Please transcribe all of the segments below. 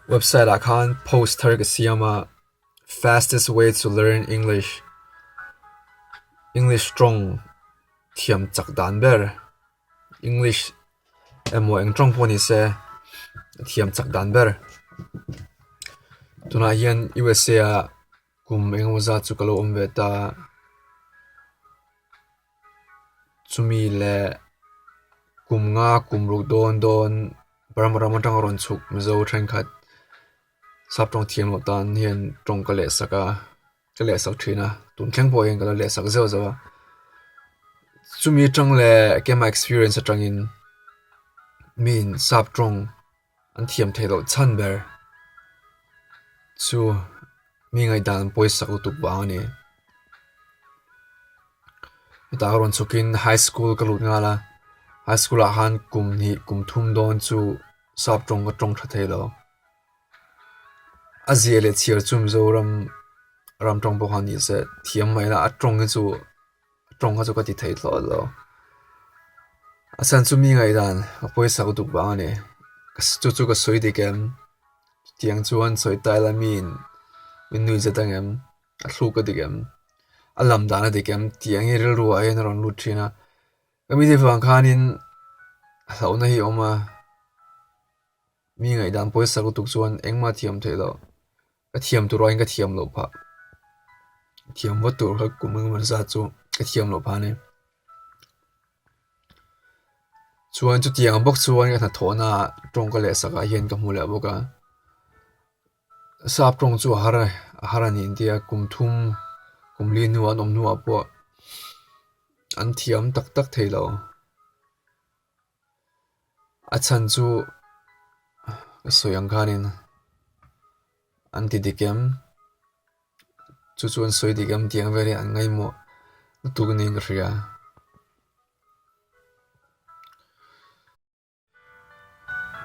website akan poster ka siyama fastest way to learn English strong thiam chak dan ber English emo eng trong poni se thiam chak dan ber tuna hian USA a kum eng waza chu kalo omve ta chumi le kum nga kum ruk don paramara tang ron chuk mzo thain khat sap tong thiam lo tan hian tong ka le sak thina tun thleng po eng ka le sak zo zo chumi tang le kema experience atangin min sap tong an thiam thelo chan ber chu mi ngai dan poi sak tuk ba ni ta ron chukin high school ka lut nga la high school a han kum thum don chu sap tong ka tong tha thelo aziele chiar chum zo ram tong bo han ni se thiam mai la atong chu tong ka chu ka ti thei tlo lo asan chu mi ngai dan poi sak tuk ba ni chu ka soi de kem tiang chuan soi tai la min nui zatang em a thlu ka digem alam dana digem tiang i ril ruwa hen ron lut thina kami di wang khanin hlau na hi oma mi ngai dan poi sak tuk chuan engma thiam thelo ka thiam tu roin ka thiam lo pha thiam wa tur kha kumang man za chu ka thiam lo pha ne chuan chu tiang bok chuan ka thona tong ka le saka hian ka hmule boka sap tong chu haran india kum li nu an om nu apo an thiam tak tak theilo achan chu soyang khanin an ti dikem chu chuan soi digam tiang veri an ngai mo tugni ngria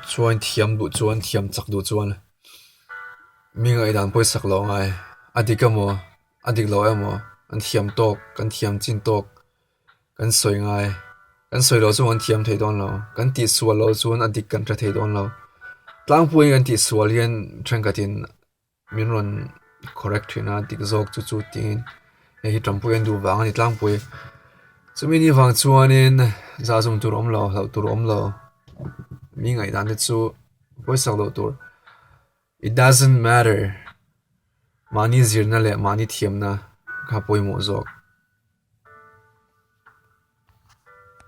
chuan thiam chak du chuan mi ngai dan poi sak lo ngai adik lo emo an thiam tok kan thiam chin tok kan soi ngai kan soi lo chuan thiam thei don lo kan ti sual lo chuan adik kan tra thei don lo tlang pui kan ti sual hian thankatin min ron correct hina dik zok chu tin hi tampu en du wang ani tlang pui chumi ni wang chuanin za zum tur om lo hlau tur om lo mi ngai dan chu poi sak lo tur it doesn't matter mani zirna le mani thiamna kha poi mo zok